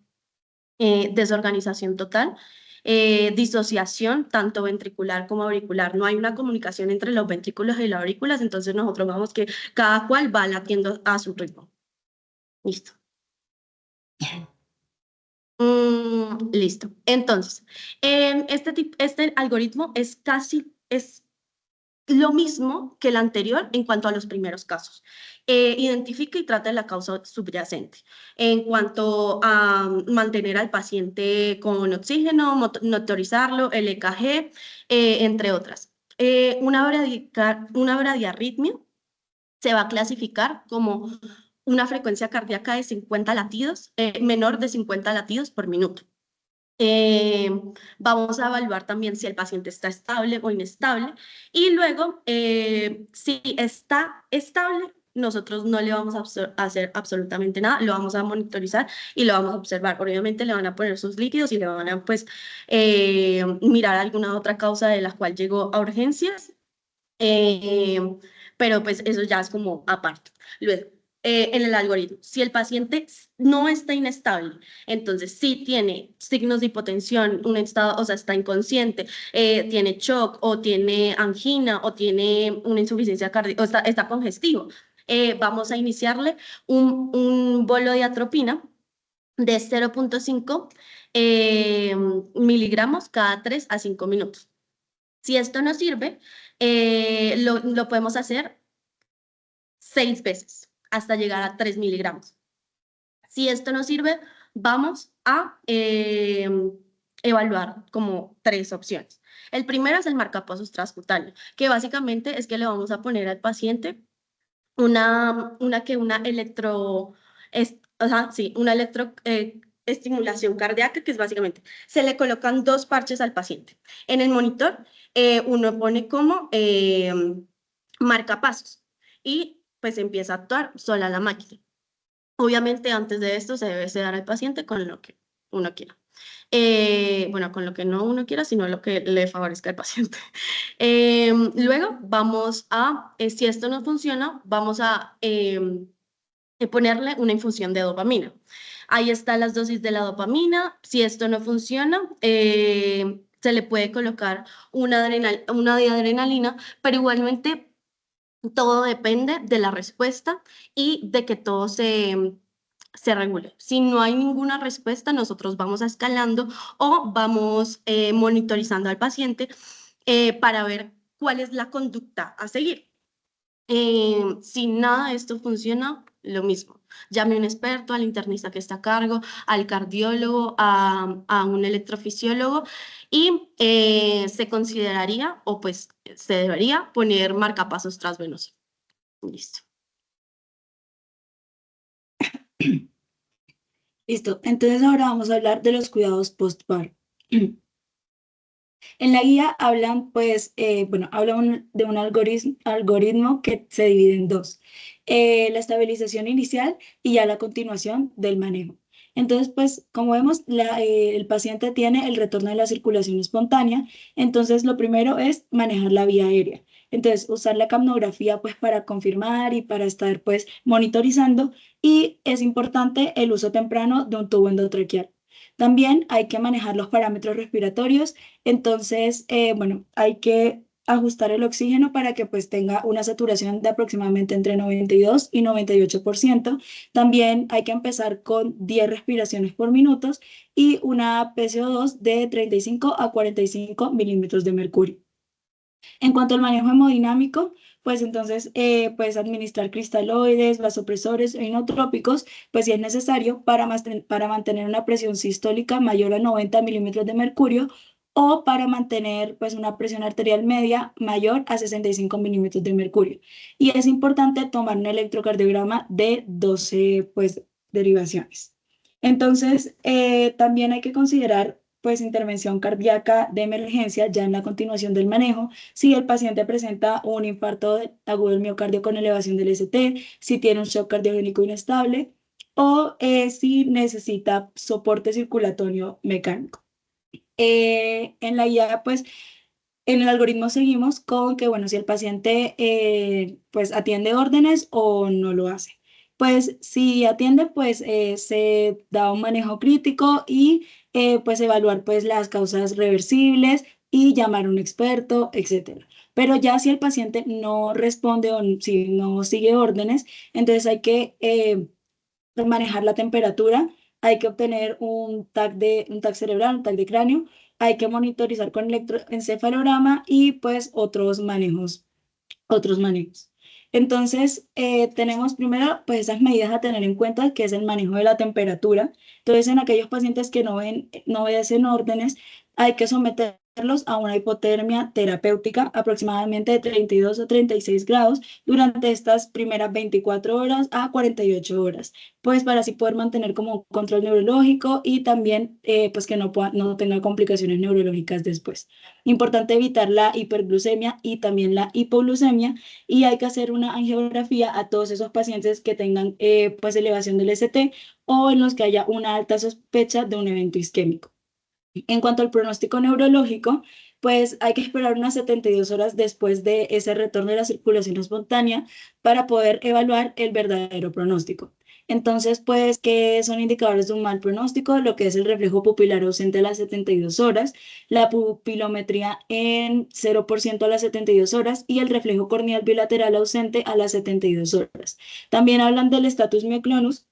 desorganización total, disociación, tanto ventricular como auricular. No hay una comunicación entre los ventrículos y las aurículas, entonces nosotros vamos que cada cual va latiendo a su ritmo. Listo. Listo. Entonces, este algoritmo es lo mismo que el anterior en cuanto a los primeros casos. Identifica y trata la causa subyacente. En cuanto a mantener al paciente con oxígeno, monitorizarlo, el EKG, entre otras. Una bradiarritmia se va a clasificar como una frecuencia cardíaca de 50 latidos, menor de 50 latidos por minuto. Eh, Vamos a evaluar también si el paciente está estable o inestable y luego, si está estable, nosotros no le vamos a hacer absolutamente nada, lo vamos a monitorizar y lo vamos a observar. Obviamente le van a poner sus líquidos y le van a pues mirar alguna otra causa de la cual llegó a urgencias, eh, pero pues eso ya es como aparte. Luego, en el algoritmo, si el paciente no está inestable, entonces sí tiene signos de hipotensión, un estado, o sea, está inconsciente, tiene shock o tiene angina o tiene una insuficiencia cardíaca o está congestivo, vamos a iniciarle un bolo de atropina de 0,5 miligramos cada 3 a 5 minutos. Si esto no sirve, lo podemos hacer 6 veces hasta llegar a 3 miligramos. Si esto no sirve, vamos a evaluar como 3 opciones. El primero es el marcapasos transcutáneo, que básicamente es que le vamos a poner al paciente una electro, o sea, sí, una estimulación cardíaca, que es básicamente, se le colocan 2 parches al paciente. En el monitor, uno pone como marcapasos y pues empieza a actuar sola la máquina. Obviamente, antes de esto se debe sedar al paciente con lo que uno quiera. Bueno, con lo que no uno quiera, sino lo que le favorezca al paciente. Luego vamos a, si esto no funciona, vamos a ponerle una infusión de dopamina. Ahí están las dosis de la dopamina. Si esto no funciona, se le puede colocar una de adrenalina, pero igualmente todo depende de la respuesta y de que todo se regule. Si no hay ninguna respuesta, nosotros vamos escalando o vamos monitorizando al paciente para ver cuál es la conducta a seguir. Si nada de esto funciona, lo mismo. Llame a un experto, al internista que está a cargo, al cardiólogo, a un electrofisiólogo y se consideraría o pues se debería poner marcapasos transvenosos. Listo. Listo, entonces ahora vamos a hablar de los cuidados postparto. En la guía hablan, pues, bueno, hablan de un algoritmo que se divide en dos, la estabilización inicial y ya la continuación del manejo. Entonces, pues, como vemos, el paciente tiene el retorno de la circulación espontánea, entonces lo primero es manejar la vía aérea. Entonces, usar la capnografía, pues, para confirmar y para estar, pues, monitorizando, y es importante el uso temprano de un tubo endotraqueal. También hay que manejar los parámetros respiratorios, entonces, bueno, hay que ajustar el oxígeno para que pues tenga una saturación de aproximadamente entre 92 y 98%. También hay que empezar con 10 respiraciones por minuto y una PCO2 de 35 a 45 milímetros de mercurio. En cuanto al manejo hemodinámico, pues entonces puedes administrar cristaloides, vasopresores e inotrópicos, pues si es necesario para mantener una presión sistólica mayor a 90 milímetros de mercurio o para mantener pues una presión arterial media mayor a 65 milímetros de mercurio. Y es importante tomar un electrocardiograma de 12 pues derivaciones. Entonces, también hay que considerar pues intervención cardíaca de emergencia ya en la continuación del manejo si el paciente presenta un infarto agudo del miocardio con elevación del ST, si tiene un shock cardiogénico inestable o si necesita soporte circulatorio mecánico. En la guía, pues, en el algoritmo seguimos con que, bueno, si el paciente pues atiende órdenes o no lo hace. Pues si atiende, pues se da un manejo crítico y pues evaluar pues las causas reversibles y llamar a un experto, etcétera. Pero ya si el paciente no responde o si no sigue órdenes, entonces hay que manejar la temperatura, hay que obtener un TAC cerebral, un TAC de cráneo, hay que monitorizar con electroencefalograma y pues otros manejos. Entonces, tenemos primero pues esas medidas a tener en cuenta, que es el manejo de la temperatura. Entonces, en aquellos pacientes que no obedecen órdenes, hay que someter a una hipotermia terapéutica aproximadamente de 32 o 36 grados durante estas primeras 24 horas a 48 horas, pues para así poder mantener como un control neurológico y también pues que no tenga complicaciones neurológicas después. Importante evitar la hiperglucemia y también la hipoglucemia, y hay que hacer una angiografía a todos esos pacientes que tengan pues elevación del ST o en los que haya una alta sospecha de un evento isquémico. En cuanto al pronóstico neurológico, pues hay que esperar unas 72 horas después de ese retorno de la circulación espontánea para poder evaluar el verdadero pronóstico. Entonces, pues, ¿qué son indicadores de un mal pronóstico? Lo que es el reflejo pupilar ausente a las 72 horas, la pupilometría en 0% a las 72 horas y el reflejo corneal bilateral ausente a las 72 horas. También hablan del status myoclonus,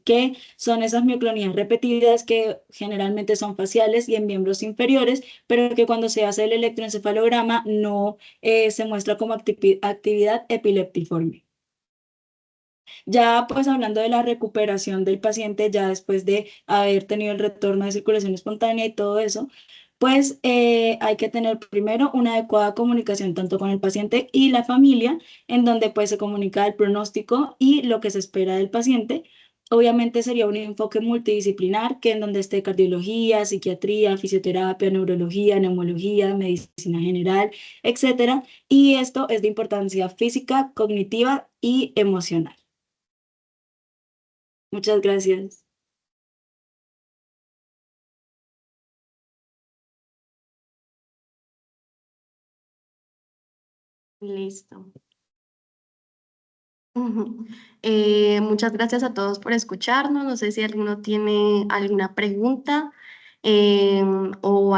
que son esas mioclonías repetidas que generalmente son faciales y en miembros inferiores, pero que cuando se hace el electroencefalograma no se muestra como actividad epileptiforme. Ya pues hablando de la recuperación del paciente, ya después de haber tenido el retorno de circulación espontánea y todo eso, pues hay que tener primero una adecuada comunicación tanto con el paciente y la familia, en donde pues se comunica el pronóstico y lo que se espera del paciente. Obviamente sería un enfoque multidisciplinar que en donde esté cardiología, psiquiatría, fisioterapia, neurología, neumología, medicina general, etcétera. Y esto es de importancia física, cognitiva y emocional. Muchas gracias. Listo. Ujú. Muchas gracias a todos por escucharnos. No sé si alguno tiene alguna pregunta o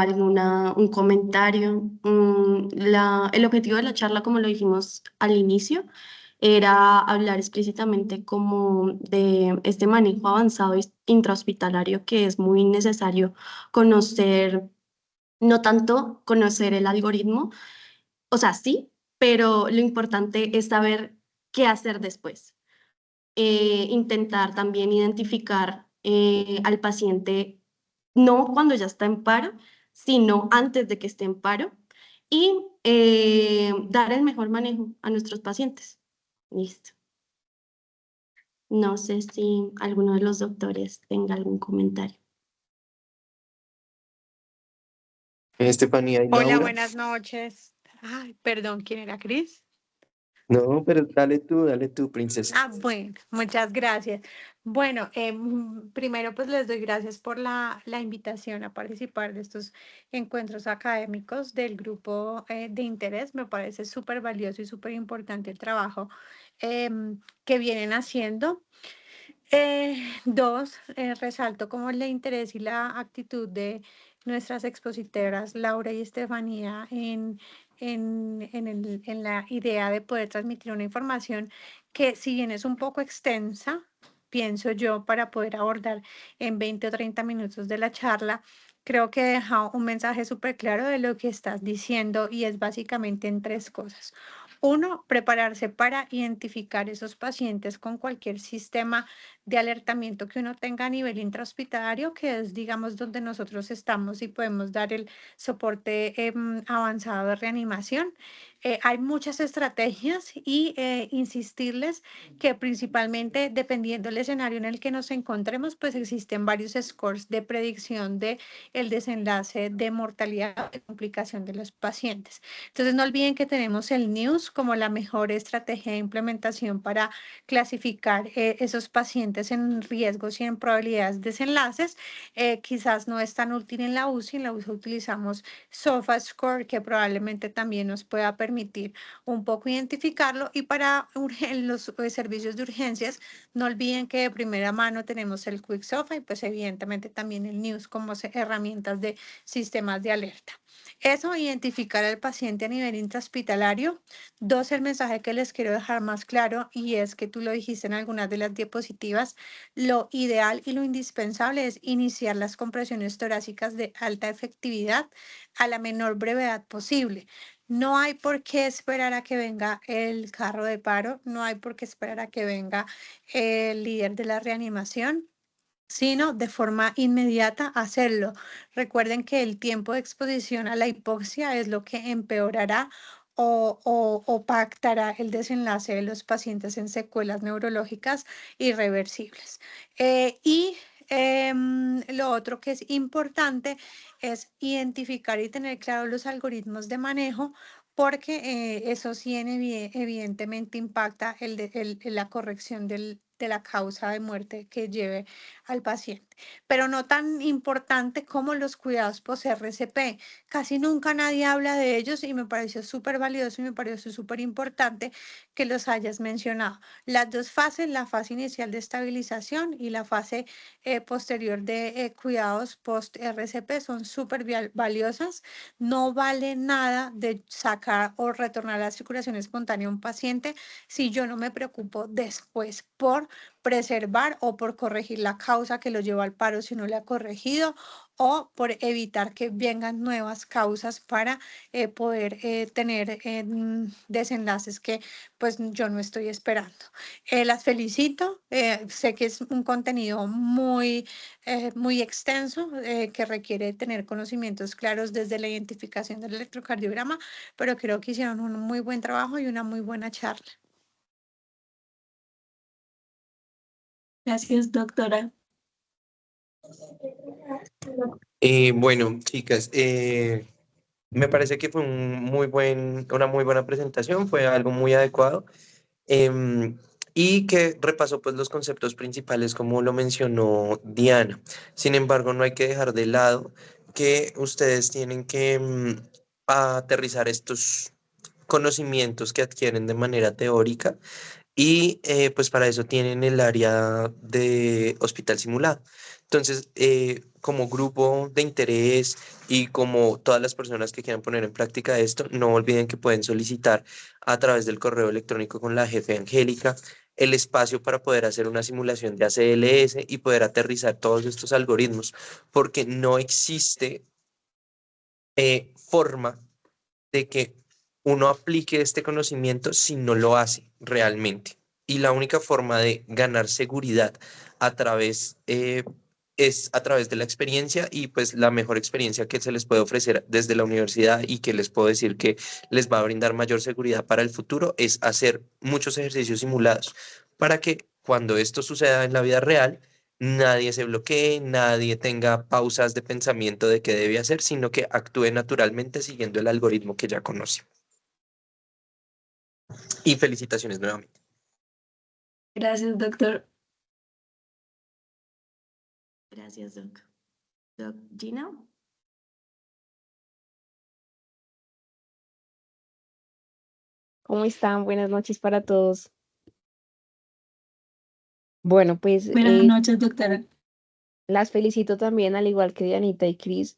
un comentario. El objetivo de la charla, como lo dijimos al inicio, era hablar explícitamente como de este manejo avanzado intrahospitalario que es muy necesario conocer, no tanto conocer el algoritmo, o sea, sí, pero lo importante es saber qué hacer después. Intentar también identificar al paciente no cuando ya está en paro, sino antes de que esté en paro y dar el mejor manejo a nuestros pacientes. Listo. No sé si alguno de los doctores tenga algún comentario. Estefanía y Hola, Laura. buenas noches. Ay, perdón, ¿quién era Cris? No, pero dale tú, princesa. Bueno, muchas gracias. Bueno, primero pues les doy gracias por la invitación a participar de estos encuentros académicos del grupo de interés. Me parece súper valioso y súper importante el trabajo que vienen haciendo. Dos, resalto como el interés y la actitud de nuestras expositoras Laura y Estefanía en la idea de poder transmitir una información que si bien es un poco extensa, pienso yo, para poder abordar en 20 o 30 minutos de la charla, creo que deja un mensaje súper claro de lo que estás diciendo y es básicamente en tres cosas. Uno, prepararse para identificar esos pacientes con cualquier sistema de alertamiento que uno tenga a nivel intrahospitalario, que es, digamos, donde nosotros estamos y podemos dar el soporte avanzado de reanimación. Hay muchas estrategias y insistirles que principalmente dependiendo del escenario en el que nos encontremos, pues existen varios scores de predicción de el desenlace de mortalidad y complicación de los pacientes. Entonces, no olviden que tenemos el NEWS como la mejor estrategia de implementación para clasificar esos pacientes en riesgos y en probabilidades de desenlaces. Quizás no es tan útil en la UCI. En la UCI utilizamos SOFA-Score, que probablemente también nos pueda permitir un poco identificarlo. Y para los servicios de urgencias, no olviden que de primera mano tenemos el Quick SOFA y pues evidentemente también el NEWS como herramientas de sistemas de alerta. Eso, identificar al paciente a nivel intrahospitalario. Dos, el mensaje que les quiero dejar más claro y es que tú lo dijiste en algunas de las diapositivas, lo ideal y lo indispensable es iniciar las compresiones torácicas de alta efectividad a la menor brevedad posible. No hay por qué esperar a que venga el carro de paro, no hay por qué esperar a que venga el líder de la reanimación. sino de forma inmediata hacerlo. Recuerden que el tiempo de exposición a la hipoxia es lo que empeorará o pactará el desenlace de los pacientes en secuelas neurológicas irreversibles. Lo otro que es importante es identificar y tener claros los algoritmos de manejo, porque eso sí evidentemente impacta la corrección de la causa de muerte que lleve al paciente, pero no tan importante como los cuidados post-RCP. Casi nunca nadie habla de ellos y me pareció súper valioso y me pareció súper importante que los hayas mencionado. Las dos fases, la fase inicial de estabilización y la fase posterior de cuidados post-RCP, son súper valiosas. No vale nada de sacar o retornar a la circulación espontánea a un paciente si yo no me preocupo después por preservar o por corregir la causa que lo llevó al paro si no le ha corregido, o por evitar que vengan nuevas causas para poder tener desenlaces que pues yo no estoy esperando. Las felicito, sé que es un contenido muy extenso, que requiere tener conocimientos claros desde la identificación del electrocardiograma, pero creo que hicieron un muy buen trabajo y una muy buena charla. Gracias, doctora. Bueno, chicas, me parece que fue una muy buena presentación, fue algo muy adecuado. Y que repasó pues los conceptos principales como lo mencionó Diana. Sin embargo, no hay que dejar de lado que ustedes tienen que aterrizar estos conocimientos que adquieren de manera teórica y pues para eso tienen el área de hospital simulado. Entonces, como grupo de interés y como todas las personas que quieran poner en práctica esto, no olviden que pueden solicitar a través del correo electrónico con la jefe Angélica el espacio para poder hacer una simulación de ACLS y poder aterrizar todos estos algoritmos, porque no existe forma de que uno aplique este conocimiento si no lo hace realmente. Y la única forma de ganar seguridad a través, es a través de la experiencia y pues la mejor experiencia que se les puede ofrecer desde la universidad y que les puedo decir que les va a brindar mayor seguridad para el futuro es hacer muchos ejercicios simulados para que cuando esto suceda en la vida real, nadie se bloquee, nadie tenga pausas de pensamiento de qué debe hacer, sino que actúe naturalmente siguiendo el algoritmo que ya conoce. Y felicitaciones nuevamente. Gracias, doctor. Gracias, Doc. Doc, Gina. ¿Cómo están? Buenas noches para todos. Bueno, pues Buenas noches, doctora. las felicito también, al igual que Dianita y Cris.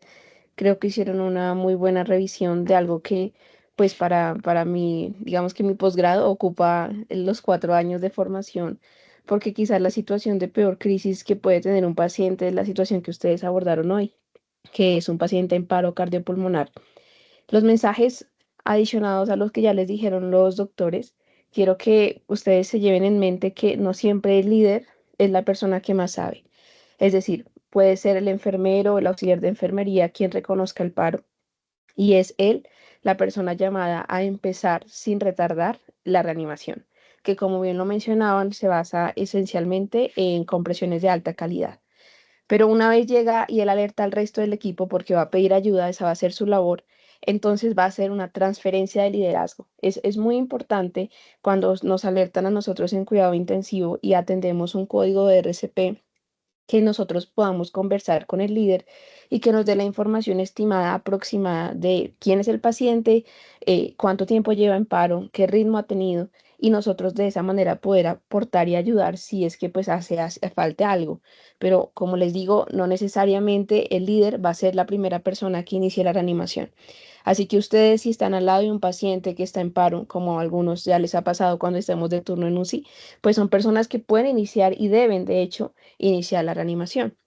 Creo que hicieron una muy buena revisión de algo que, pues para mí, digamos que mi posgrado ocupa los 4 años de formación, porque quizás la situación de peor crisis que puede tener un paciente es la situación que ustedes abordaron hoy, que es un paciente en paro cardiopulmonar. Los mensajes adicionados a los que ya les dijeron los doctores, quiero que ustedes se lleven en mente que no siempre el líder es la persona que más sabe. Es decir, puede ser el enfermero o el auxiliar de enfermería quien reconozca el paro y es él la persona llamada a empezar sin retardar la reanimación, que como bien lo mencionaban, se basa esencialmente en compresiones de alta calidad. Pero una vez llega y él alerta al resto del equipo porque va a pedir ayuda, esa va a ser su labor, entonces va a ser una transferencia de liderazgo. Es muy importante cuando nos alertan a nosotros en cuidado intensivo y atendemos un código de RCP, que nosotros podamos conversar con el líder y que nos dé la información estimada aproximada de quién es el paciente, cuánto tiempo lleva en paro, qué ritmo ha tenido y nosotros de esa manera poder aportar y ayudar si es que pues hace falta algo. Pero como les digo, no necesariamente el líder va a ser la primera persona que inicie la reanimación. Así que ustedes, si están al lado de un paciente que está en paro, como a algunos ya les ha pasado cuando estemos de turno en UCI, pues son personas que pueden iniciar y deben, de hecho, iniciar la reanimación.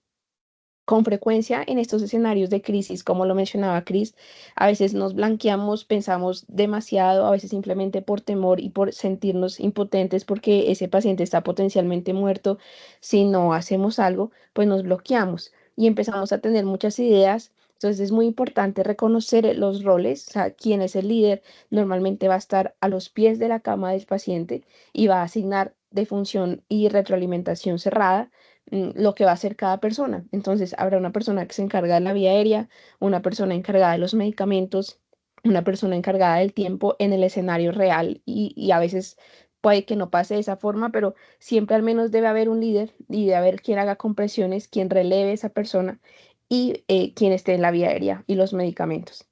Con frecuencia en estos escenarios de crisis, como lo mencionaba Cris, a veces nos blanqueamos, pensamos demasiado, a veces simplemente por temor y por sentirnos impotentes porque ese paciente está potencialmente muerto. Si no hacemos algo, pues nos bloqueamos y empezamos a tener muchas ideas. Entonces es muy importante reconocer los roles, o sea, quién es el líder. Normalmente va a estar a los pies de la cama del paciente y va a asignar de función y retroalimentación cerrada lo que va a hacer cada persona. Entonces, habrá una persona que se encarga de la vía aérea, una persona encargada de los medicamentos, una persona encargada del tiempo en el escenario real y a veces puede que no pase de esa forma, pero siempre al menos debe haber un líder y debe haber quien haga compresiones, quien releve a esa persona y quien esté en la vía aérea y los medicamentos.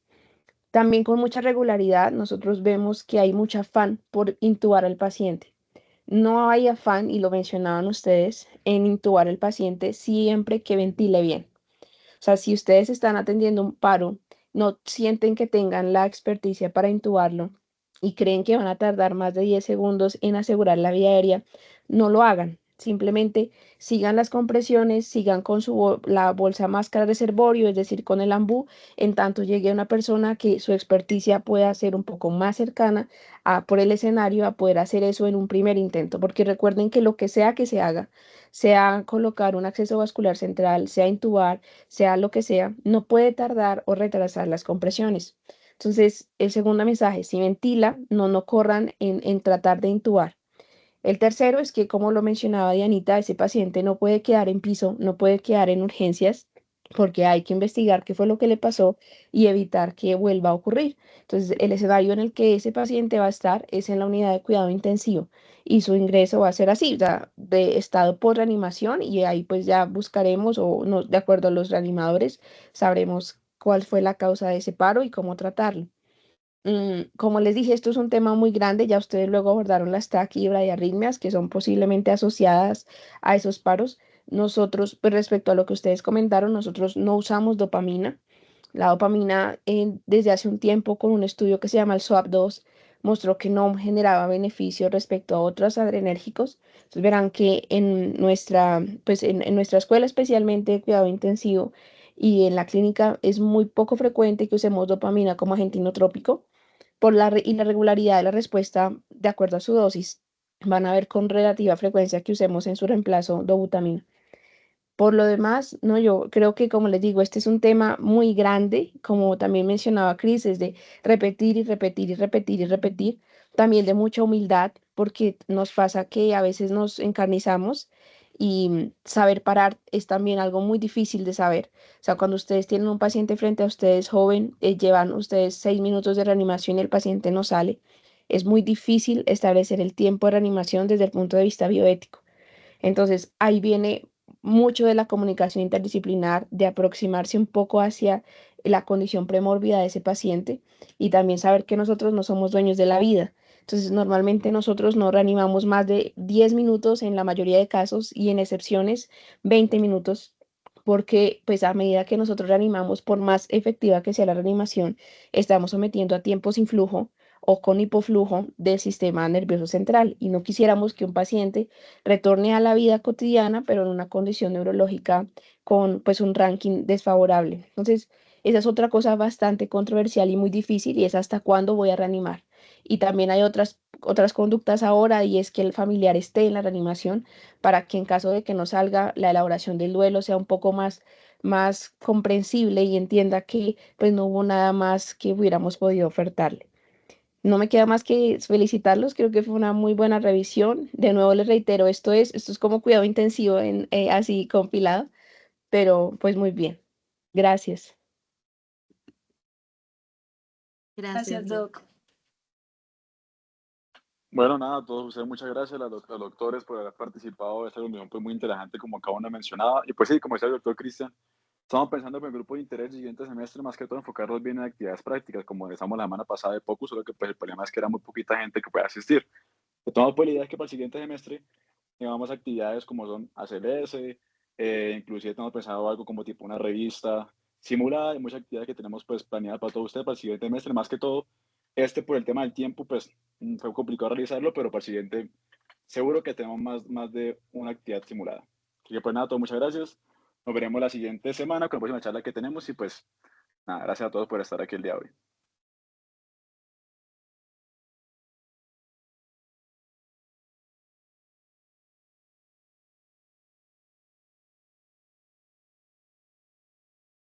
También con mucha regularidad nosotros vemos que hay mucho afán por intubar al paciente. No hay afán, y lo mencionaban ustedes, en intubar al paciente siempre que ventile bien. O sea, si ustedes están atendiendo un paro, no sienten que tengan la experticia para intubarlo y creen que van a tardar más de 10 segundos en asegurar la vía aérea, no lo hagan. Simplemente sigan las compresiones, sigan con la bolsa máscara de servorio, es decir, con el ambú, en tanto llegue una persona que su experticia pueda ser un poco más cercana por el escenario a poder hacer eso en un primer intento, porque recuerden que lo que sea que se haga, sea colocar un acceso vascular central, sea intubar, sea lo que sea, no puede tardar o retrasar las compresiones. Entonces, el segundo mensaje, si ventila, no corran en tratar de intubar. El tercero es que, como lo mencionaba Dianita, ese paciente no puede quedar en piso, no puede quedar en urgencias, porque hay que investigar qué fue lo que le pasó y evitar que vuelva a ocurrir. Entonces, el escenario en el que ese paciente va a estar es en la unidad de cuidado intensivo y su ingreso va a ser así, o sea, de estado por reanimación y ahí pues ya buscaremos o no, de acuerdo a los reanimadores, sabremos cuál fue la causa de ese paro y cómo tratarlo. Como les dije, esto es un tema muy grande, ya ustedes luego abordaron las TAC y bradiarritmias que son posiblemente asociadas a esos paros. Nosotros, pues respecto a lo que ustedes comentaron, nosotros no usamos dopamina. La dopamina desde hace un tiempo con un estudio que se llama el SWAP-2 mostró que no generaba beneficio respecto a otros adrenérgicos. Entonces verán que en nuestra, pues en nuestra escuela especialmente de cuidado intensivo y en la clínica es muy poco frecuente que usemos dopamina como agente inotrópico por y la regularidad de la respuesta de acuerdo a su dosis. Van a ver con relativa frecuencia que usemos en su reemplazo dobutamina. Por lo demás, no, yo creo que, como les digo, este es un tema muy grande, como también mencionaba Cris, es de repetir y repetir y repetir y repetir, también de mucha humildad, porque nos pasa que a veces nos encarnizamos y saber parar es también algo muy difícil de saber. O sea, cuando ustedes tienen un paciente frente a ustedes joven, llevan ustedes 6 minutos de reanimación y el paciente no sale, es muy difícil establecer el tiempo de reanimación desde el punto de vista bioético. Entonces, ahí viene mucho de la comunicación interdisciplinar, de aproximarse un poco hacia la condición premórbida de ese paciente y también saber que nosotros no somos dueños de la vida. Entonces, normalmente nosotros no reanimamos más de 10 minutos en la mayoría de casos y en excepciones 20 minutos, porque pues a medida que nosotros reanimamos, por más efectiva que sea la reanimación, estamos sometiendo a tiempos sin flujo o con hipoflujo del sistema nervioso central y no quisiéramos que un paciente retorne a la vida cotidiana, pero en una condición neurológica con pues un ranking desfavorable. Entonces, esa es otra cosa bastante controversial y muy difícil y es hasta cuándo voy a reanimar. Y también hay otras conductas ahora y es que el familiar esté en la reanimación para que en caso de que no salga la elaboración del duelo sea un poco más comprensible y entienda que pues no hubo nada más que hubiéramos podido ofertarle. No me queda más que felicitarlos, creo que fue una muy buena revisión. De nuevo les reitero, esto es como cuidado intensivo así compilado, pero pues muy bien. Gracias. Gracias, Gracias, Doc. Doc. Bueno, nada, a todos ustedes muchas gracias a los doctores por haber participado de esta reunión pues, muy interesante, como acá uno mencionaba. Y pues sí, como decía el doctor Cristian, estamos pensando en el grupo de interés del siguiente semestre, más que todo enfocarnos bien en actividades prácticas, como decíamos la semana pasada de poco, solo que pues, el problema es que era muy poquita gente que puede asistir. Entonces, pues la idea es que para el siguiente semestre tengamos actividades como son ACLS, inclusive tenemos pensado algo como tipo una revista simulada y muchas actividades que tenemos pues planeadas para todos ustedes para el siguiente semestre, más que todo por el tema del tiempo pues fue complicado realizarlo, pero para el siguiente seguro que tenemos más de una actividad simulada. Así que pues nada, todo muchas gracias. Nos veremos la siguiente semana con la próxima charla que tenemos y pues nada, gracias a todos por estar aquí el día de hoy.